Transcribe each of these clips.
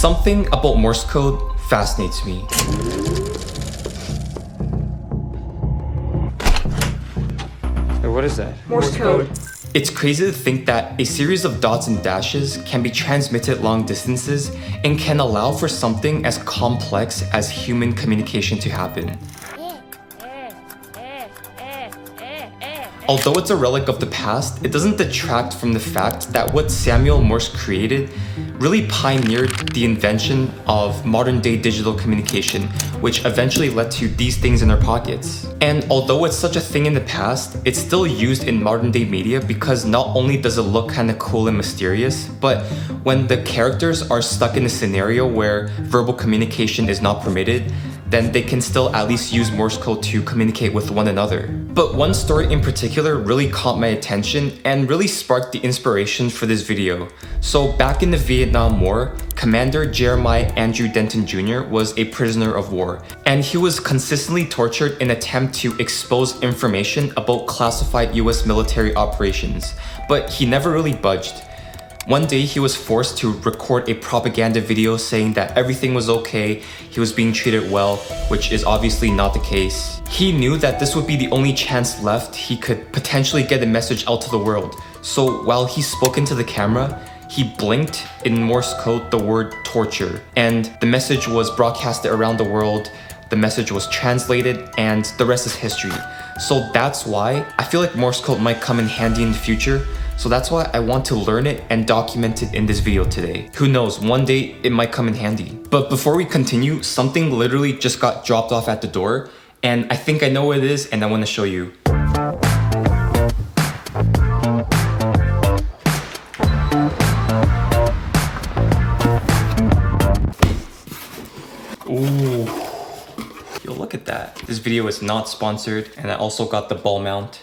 Something about Morse code fascinates me. What is that? Morse code. It's crazy to think that a series of dots and dashes can be transmitted long distances and can allow for something as complex as human communication to happen. Although it's a relic of the past, it doesn't detract from the fact that what Samuel Morse created really pioneered the invention of modern-day digital communication, which eventually led to these things in our pockets. And although it's such a thing in the past, it's still used in modern-day media because not only does it look kind of cool and mysterious, but when the characters are stuck in a scenario where verbal communication is not permitted, then they can still at least use Morse code to communicate with one another. But one story in particular really caught my attention and really sparked the inspiration for this video. So back in the Vietnam War, Commander Jeremiah Andrew Denton Jr. was a prisoner of war, and he was consistently tortured in an attempt to expose information about classified US military operations, but he never really budged. One day, he was forced to record a propaganda video saying that everything was okay, he was being treated well, which is obviously not the case. He knew that this would be the only chance left he could potentially get a message out to the world. So while he spoke into the camera, he blinked in Morse code the word torture, and the message was broadcasted around the world, the message was translated, and the rest is history. So that's why I feel like Morse code might come in handy in the future. So that's why I want to learn it and document it in this video today. Who knows, one day it might come in handy. But before we continue, something literally just got dropped off at the door, and I think I know what it is, and I want to show you. Ooh, yo, look at that. This video is not sponsored, and I also got the ball mount.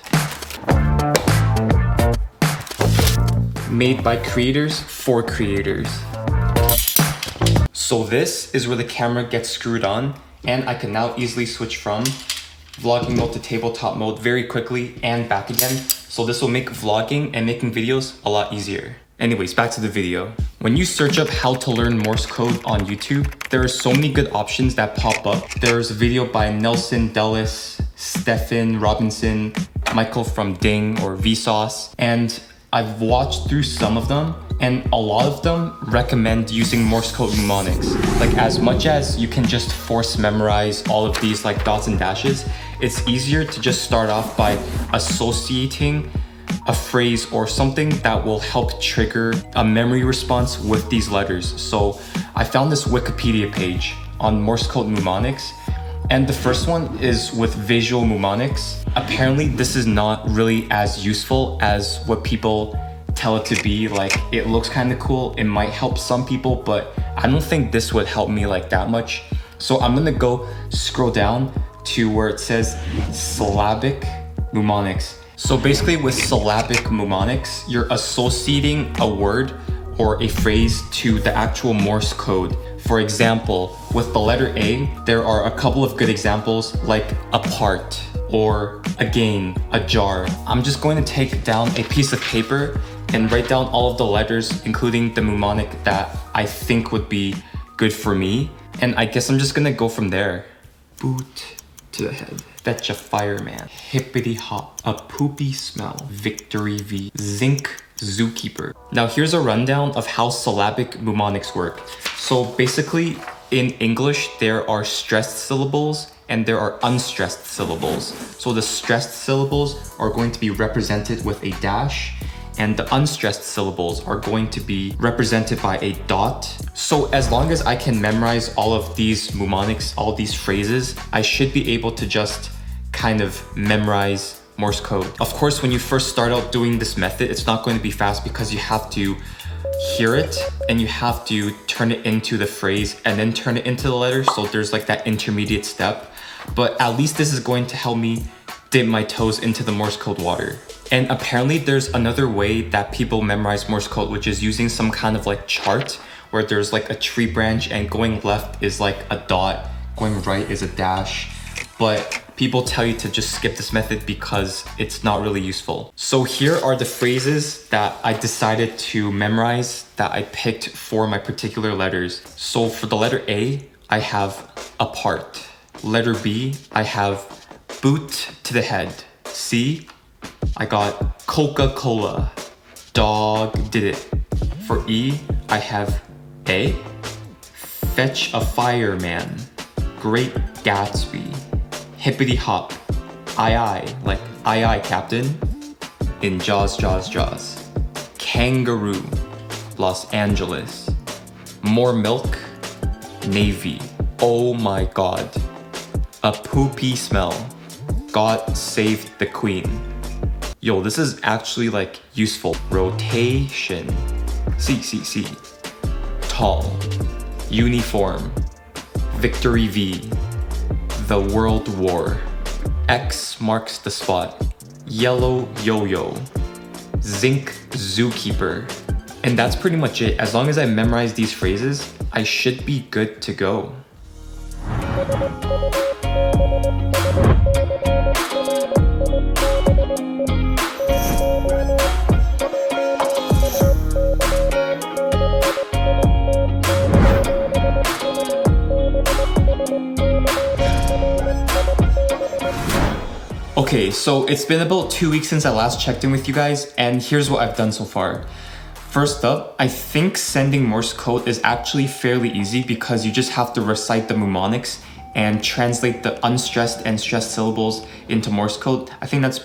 Made by creators for creators. So this is where the camera gets screwed on, and I can now easily switch from vlogging mode to tabletop mode very quickly and back again. So this will make vlogging and making videos a lot easier. Anyways, back to the video. When you search up how to learn Morse code on YouTube, there are so many good options that pop up. There's a video by Nelson Dellis, Stephen Robinson, Michael from Ding or Vsauce, and I've watched through some of them, and a lot of them recommend using Morse code mnemonics. Like, as much as you can just force memorize all of these like dots and dashes, it's easier to just start off by associating a phrase or something that will help trigger a memory response with these letters. So I found this Wikipedia page on Morse code mnemonics, and the first one is with visual mnemonics. Apparently this is not really as useful as what people tell it to be. Like, it looks kind of cool, it might help some people, but I don't think this would help me like that much. So I'm gonna go scroll down to where it says syllabic mnemonics. So basically with syllabic mnemonics, you're associating a word or a phrase to the actual Morse code. For example, with the letter A, there are a couple of good examples like apart or again, ajar. I'm just going to take down a piece of paper and write down all of the letters, including the mnemonic that I think would be good for me. And I guess I'm just gonna go from there. Boot to the head. Fetch a fireman. Hippity hop. A poopy smell. Victory V. Zinc zookeeper. Now here's a rundown of how syllabic mnemonics work. So basically in English, there are stressed syllables and there are unstressed syllables. So the stressed syllables are going to be represented with a dash, and the unstressed syllables are going to be represented by a dot. So as long as I can memorize all of these mnemonics, all these phrases, I should be able to just kind of memorize Morse code. Of course, when you first start out doing this method, it's not going to be fast because you have to hear it and you have to turn it into the phrase and then turn it into the letter. So there's like that intermediate step, but at least this is going to help me dip my toes into the Morse code water. And apparently there's another way that people memorize Morse code, which is using some kind of like chart where there's like a tree branch and going left is like a dot, going right is a dash. But people tell you to just skip this method because it's not really useful. So here are the phrases that I decided to memorize that I picked for my particular letters. So for the letter A, I have apart. Letter B, I have boot to the head. C, I got Coca-Cola. Dog did it. For E, I have A, fetch a fireman. Great Gatsby. Hippity hop. Aye, like aye, Captain. In Jaws, Jaws, Jaws. Kangaroo. Los Angeles. More milk. Navy. Oh my god. A poopy smell. God save the queen. Yo, this is actually like useful. Rotation. C. Tall. Uniform. Victory V. The World War. X marks the spot. Yellow yo-yo. Zinc zookeeper. And that's pretty much it. As long as I memorize these phrases, I should be good to go. Okay, so it's been about 2 weeks since I last checked in with you guys, and here's what I've done so far. First up, I think sending Morse code is actually fairly easy because you just have to recite the mnemonics and translate the unstressed and stressed syllables into Morse code. I think that's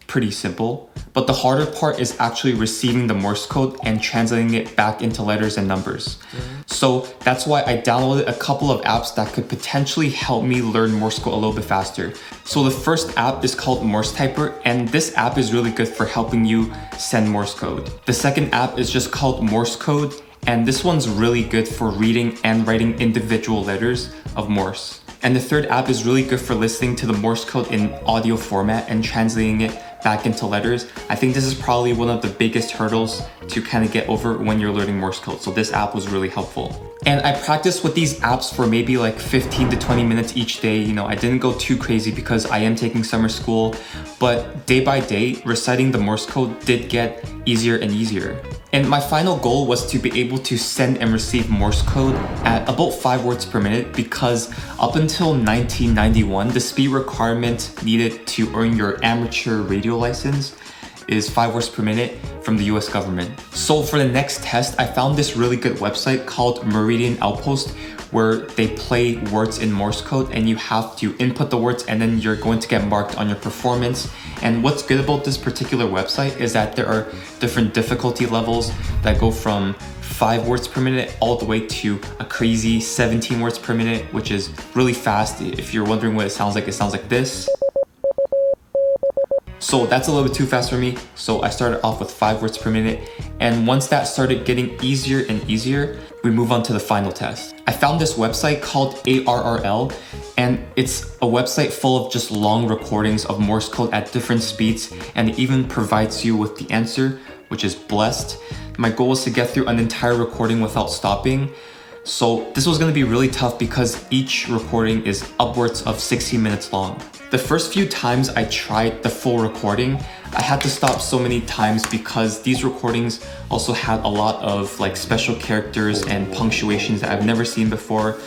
pretty simple. But the harder part is actually receiving the Morse code and translating it back into letters and numbers. So that's why I downloaded a couple of apps that could potentially help me learn Morse code a little bit faster. So the first app is called Morse Typer, and this app is really good for helping you send Morse code. The second app is just called Morse Code, and this one's really good for reading and writing individual letters of Morse. And the third app is really good for listening to the Morse code in audio format and translating it back into letters. I think this is probably one of the biggest hurdles to kind of get over when you're learning Morse code. So this app was really helpful. And I practiced with these apps for maybe like 15 to 20 minutes each day. You know, I didn't go too crazy because I am taking summer school, but day by day, reciting the Morse code did get easier and easier. And my final goal was to be able to send and receive Morse code at about 5 words per minute, because up until 1991, the speed requirement needed to earn your amateur radio license is 5 words per minute from the US government. So for the next test, I found this really good website called Meridian Outpost, where they play words in Morse code and you have to input the words and then you're going to get marked on your performance. And what's good about this particular website is that there are different difficulty levels that go from 5 words per minute all the way to a crazy 17 words per minute, which is really fast. If you're wondering what it sounds like this. So that's a little bit too fast for me. So I started off with 5 words per minute. And once that started getting easier and easier, we move on to the final test. I found this website called ARRL, and it's a website full of just long recordings of Morse code at different speeds, and it even provides you with the answer, which is blessed. My goal was to get through an entire recording without stopping. So this was going to be really tough because each recording is upwards of 60 minutes long. The first few times I tried the full recording, I had to stop so many times because these recordings also had a lot of like special characters and punctuations that I've never seen before.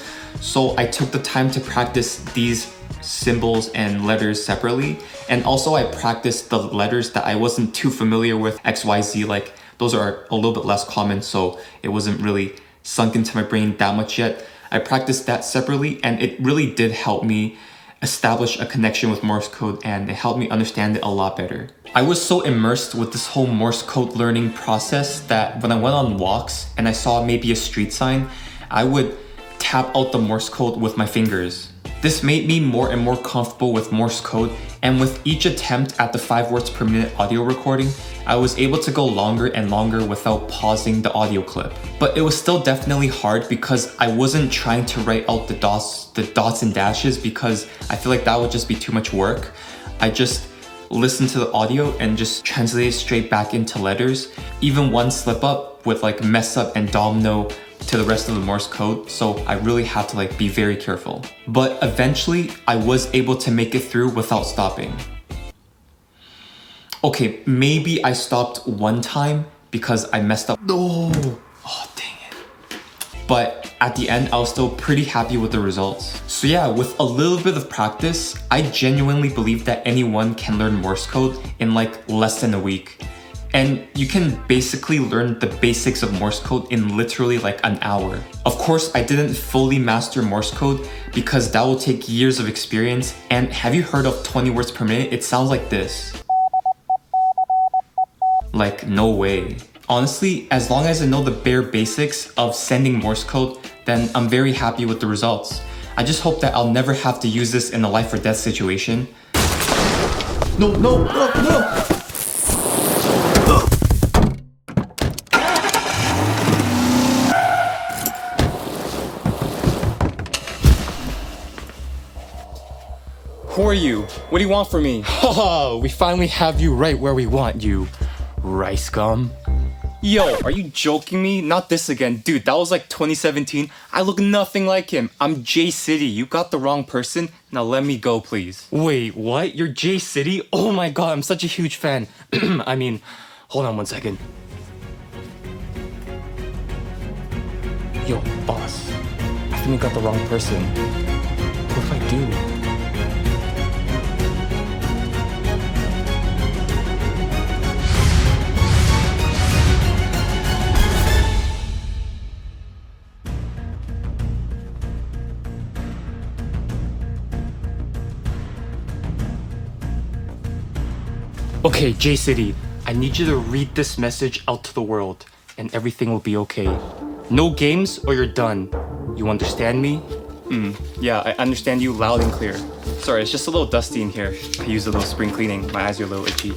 So I took the time to practice these symbols and letters separately. And also I practiced the letters that I wasn't too familiar with, XYZ, like those are a little bit less common, so it wasn't really sunk into my brain that much yet. I practiced that separately, and it really did help me establish a connection with Morse code, and it helped me understand it a lot better. I was so immersed with this whole Morse code learning process that when I went on walks and I saw maybe a street sign, I would tap out the Morse code with my fingers. This made me more and more comfortable with Morse code, and with each attempt at the 5 words per minute audio recording, I was able to go longer and longer without pausing the audio clip. But it was still definitely hard because I wasn't trying to write out the dots and dashes because I feel like that would just be too much work. I just listened to the audio and just translated straight back into letters. Even one slip up would like mess up and domino to the rest of the Morse code, so I really had to be very careful. But eventually, I was able to make it through without stopping. Okay, maybe I stopped one time because I messed up. No! Oh, dang it. But at the end, I was still pretty happy with the results. So yeah, with a little bit of practice, I genuinely believe that anyone can learn Morse code in less than a week. And you can basically learn the basics of Morse code in literally an hour. Of course, I didn't fully master Morse code because that will take years of experience. And have you heard of 20 words per minute? It sounds like this. No way. Honestly, as long as I know the bare basics of sending Morse code, then I'm very happy with the results. I just hope that I'll never have to use this in a life or death situation. No, no, no, no! Who are you? What do you want from me? Haha, we finally have you right where we want you. Rice gum? Yo, are you joking me? Not this again. Dude, that was 2017. I look nothing like him. I'm J City. You got the wrong person. Now let me go, please. Wait, what? You're J City? Oh my god, I'm such a huge fan. I mean, hold on one second. Yo, boss. I think we got the wrong person. What if I do? Okay, J-City, I need you to read this message out to the world, and everything will be okay. No games or you're done. You understand me? Yeah, I understand you loud and clear. Sorry, it's just a little dusty in here. I used a little spring cleaning. My eyes are a little itchy.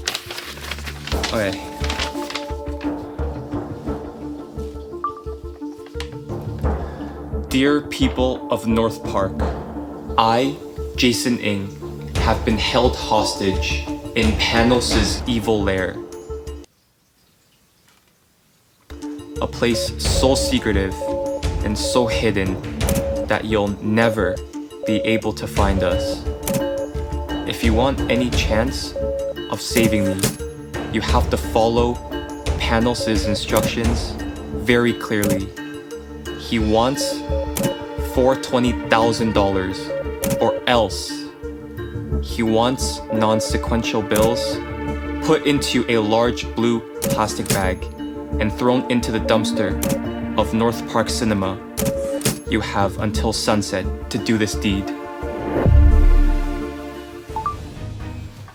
Okay. Dear people of North Park, I, Jason Ng, have been held hostage in Panos' evil lair. A place so secretive and so hidden that you'll never be able to find us. If you want any chance of saving me, you have to follow Panos' instructions very clearly. He wants $420,000 or else. He wants non-sequential bills put into a large blue plastic bag and thrown into the dumpster of North Park Cinema. You have until sunset to do this deed.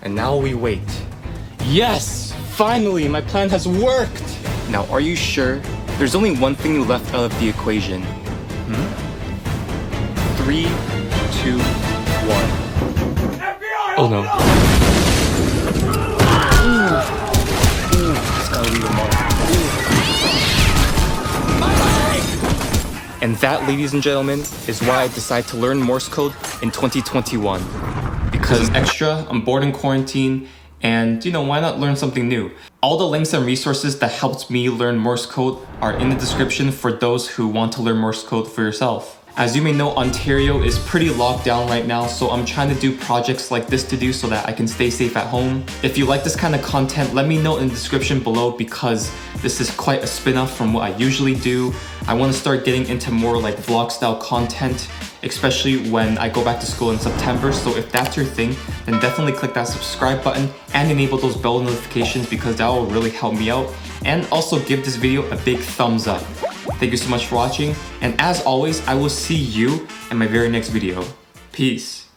And now we wait. Yes! Finally, my plan has worked! Now, are you sure? There's only one thing left out of the equation. 3, 2, 1. Oh no. Just gotta leave a mark. And that, ladies and gentlemen, is why I decided to learn Morse code in 2021. Because extra, I'm bored in quarantine, and why not learn something new? All the links and resources that helped me learn Morse code are in the description for those who want to learn Morse code for yourself. As you may know, Ontario is pretty locked down right now, so I'm trying to do projects like this to do so that I can stay safe at home. If you like this kind of content, let me know in the description below because this is quite a spin-off from what I usually do. I want to start getting into more vlog style content, especially when I go back to school in September. So if that's your thing, then definitely click that subscribe button and enable those bell notifications because that will really help me out. And also give this video a big thumbs up. Thank you so much for watching, and as always, I will see you in my very next video. Peace.